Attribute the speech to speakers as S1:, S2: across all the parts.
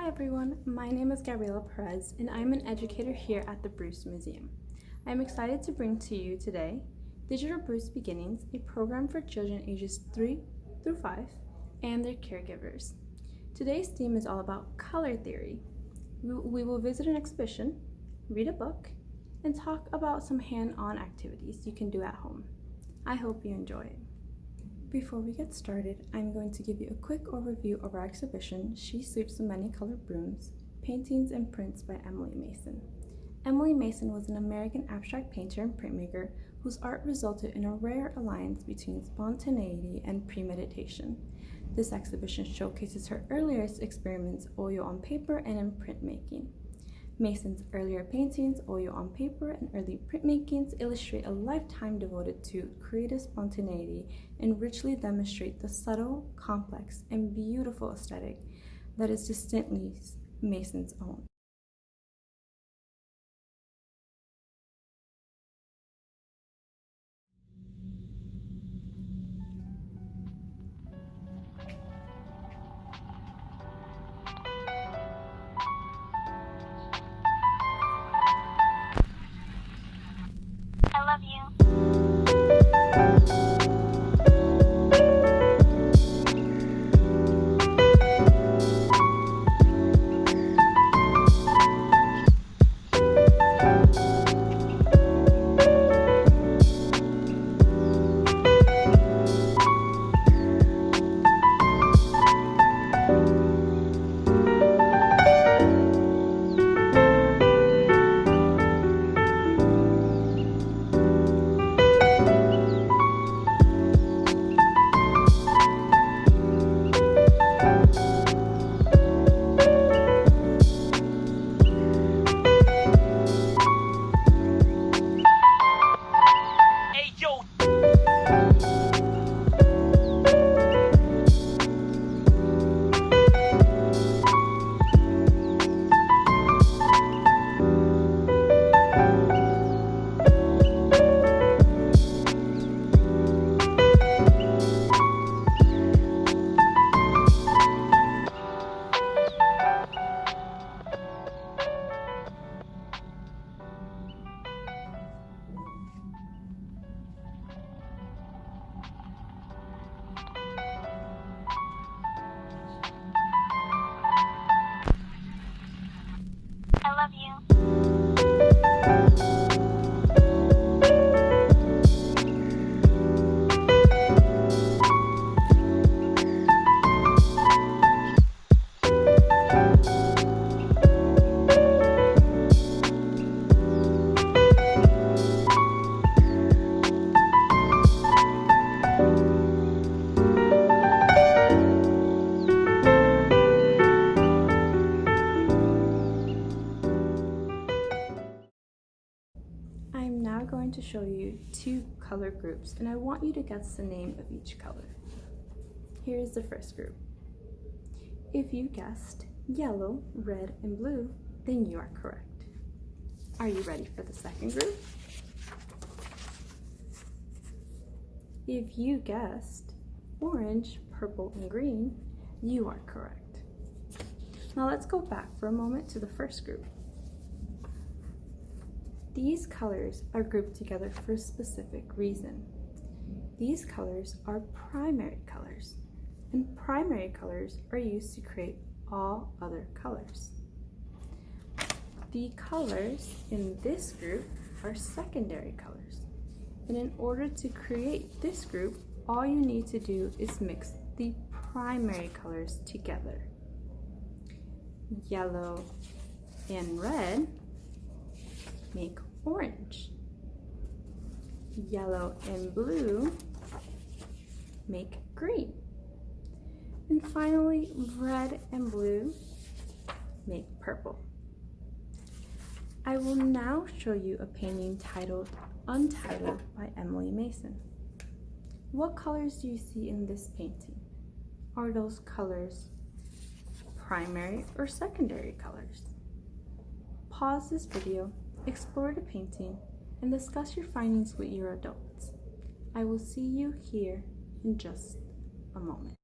S1: everyone, my name is Gabriela Perez and I'm an educator here at the Bruce Museum. I'm excited to bring to you today Digital Bruce Beginnings, a program for children ages 3 through 5 and their caregivers. Today's theme is all about color theory. We will visit an exhibition, read a book, and talk about some hand-on activities you can do at home. I hope you enjoy it. Before we get started, I'm going to give you a quick overview of our exhibition, She Sweeps the Many Colored Brooms, Paintings and Prints by Emily Mason. Emily Mason was an American abstract painter and printmaker whose art resulted in a rare alliance between spontaneity and premeditation. This exhibition showcases her earliest experiments, oil on paper and in printmaking. Mason's earlier paintings, oil on paper, and early printmakings illustrate a lifetime devoted to creative spontaneity and richly demonstrate the subtle, complex, and beautiful aesthetic that is distinctly Mason's own.
S2: I love you. Hey, yo. I love you.
S1: I'm now going to show you two color groups, and I want you to guess the name of each color. Here is the first group. If you guessed yellow, red, and blue, then you are correct. Are you ready for the second group? If you guessed orange, purple, and green, you are correct. Now let's go back for a moment to the first group. These colors are grouped together for a specific reason. These colors are primary colors, and primary colors are used to create all other colors. The colors in this group are secondary colors, and in order to create this group, all you need to do is mix the primary colors together. Yellow and red make orange. Yellow and blue make green. And finally, red and blue make purple. I will now show you a painting titled Untitled by Emily Mason. What colors do you see in this painting? Are those colors primary or secondary colors? Pause this video, explore the painting, and discuss your findings with your adults. I will see you here in just a moment.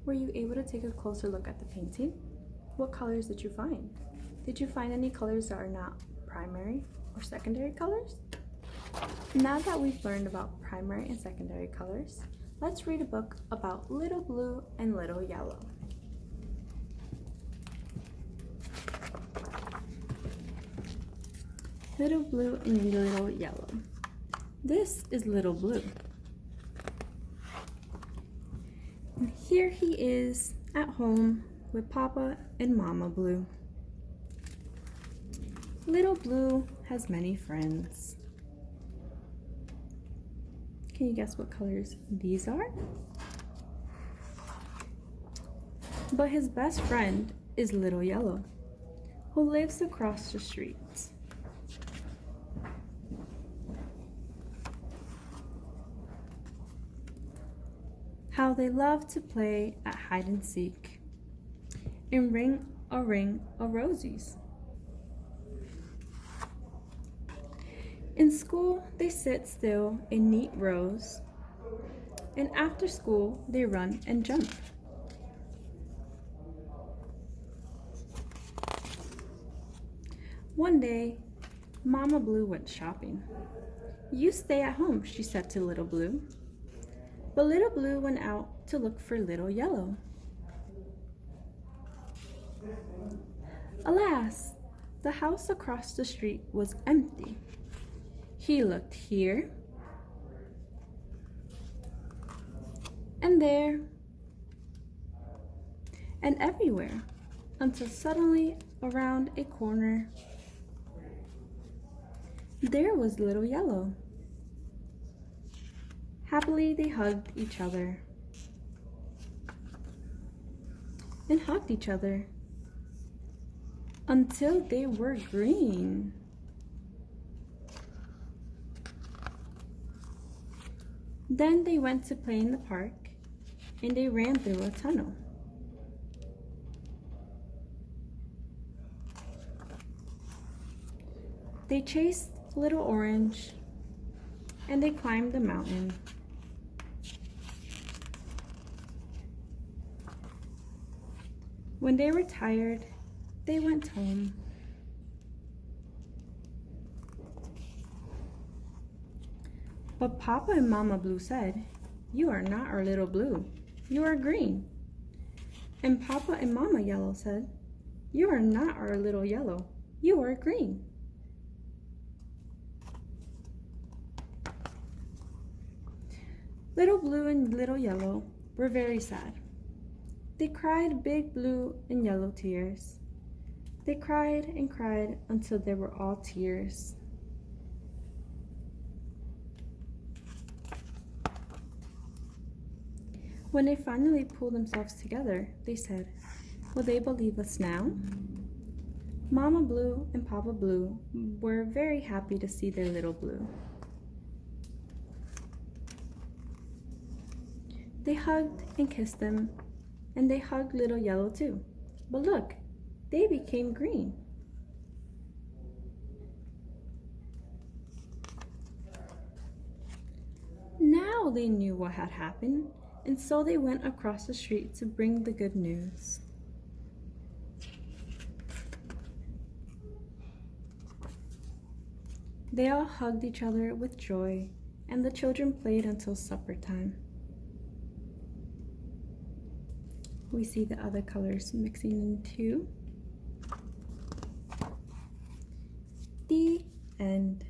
S1: Were you able to take a closer look at the painting? What colors did you find? Did you find any colors that are not primary or secondary colors? Now that we've learned about primary and secondary colors, let's read a book about Little Blue and Little Yellow. Little Blue and Little Yellow. This is Little Blue. And here he is at home with Papa and Mama Blue. Little Blue has many friends. Can you guess what colors these are? But his best friend is Little Yellow, who lives across the street. How they love to play at hide and seek and ring a rosies. In school, they sit still in neat rows, and after school, they run and jump. One day, Mama Blue went shopping. "You stay at home," she said to Little Blue. But Little Blue went out to look for Little Yellow. Alas, the house across the street was empty. He looked here and there and everywhere until suddenly around a corner there was Little Yellow. Happily they hugged each other and hugged each other until they were green. Then they went to play in the park and they ran through a tunnel. They chased Little Orange and they climbed the mountain. When they were tired, they went home. But Papa and Mama Blue said, "You are not our Little Blue, you are green." And Papa and Mama Yellow said, "You are not our Little Yellow, you are green." Little Blue and Little Yellow were very sad. They cried big blue and yellow tears. They cried and cried until they were all tears. When they finally pulled themselves together, they said, "Will they believe us now?" Mama Blue and Papa Blue were very happy to see their Little Blue. They hugged and kissed them, and they hugged Little Yellow too. But look, they became green. Now they knew what had happened, and so they went across the street to bring the good news. They all hugged each other with joy, and the children played until supper time. We see the other colors mixing in too. The end.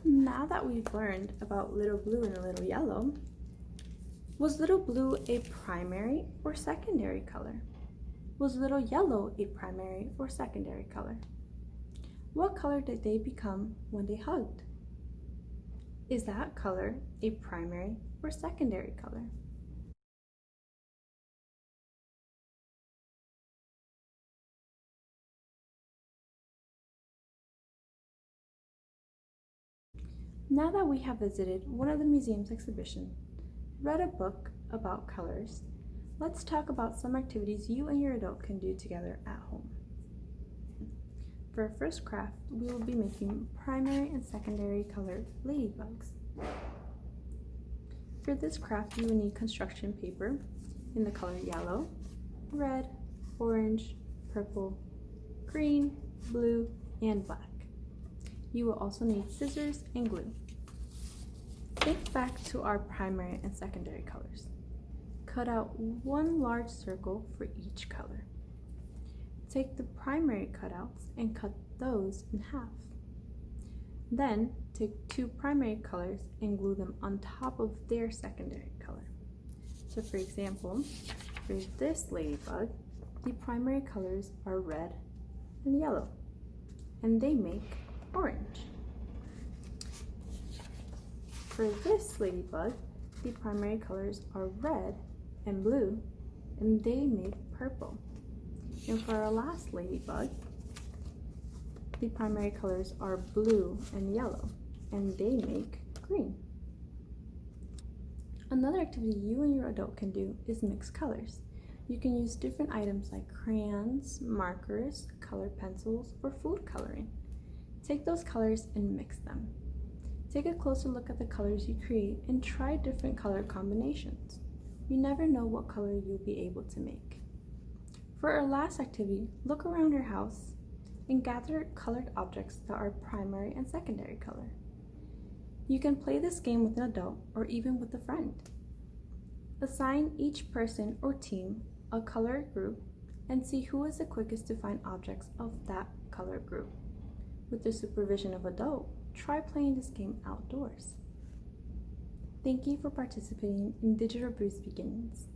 S1: Now that we've learned about Little Blue and Little Yellow, was Little Blue a primary or secondary color? Was Little Yellow a primary or secondary color? What color did they become when they hugged? Is that color a primary or secondary color? Now that we have visited one of the museum's exhibitions, read a book about colors, let's talk about some activities you and your adult can do together at home. For our first craft, we will be making primary and secondary colored ladybugs. For this craft, you will need construction paper in the color yellow, red, orange, purple, green, blue, and black. You will also need scissors and glue. Think back to our primary and secondary colors. Cut out one large circle for each color. Take the primary cutouts and cut those in half. Then take two primary colors and glue them on top of their secondary color. So for example, for this ladybug, the primary colors are red and yellow, and they make orange. For this ladybug, the primary colors are red and blue, and they make purple. And for our last ladybug, the primary colors are blue and yellow, and they make green. Another activity you and your adult can do is mix colors. You can use different items like crayons, markers, colored pencils, or food coloring. Take those colors and mix them. Take a closer look at the colors you create and try different color combinations. You never know what color you'll be able to make. For our last activity, look around your house and gather colored objects that are primary and secondary color. You can play this game with an adult or even with a friend. Assign each person or team a color group and see who is the quickest to find objects of that color group. With the supervision of adult, try playing this game outdoors. Thank you for participating in Digital Bruce Beginnings.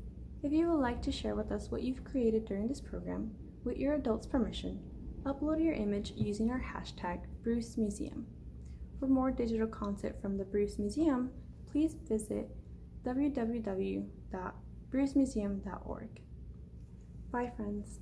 S1: If you would like to share with us what you've created during this program, with your adult's permission, upload your image using our hashtag #BruceMuseum. For more digital content from the Bruce Museum, please visit www.brucemuseum.org. Bye, friends.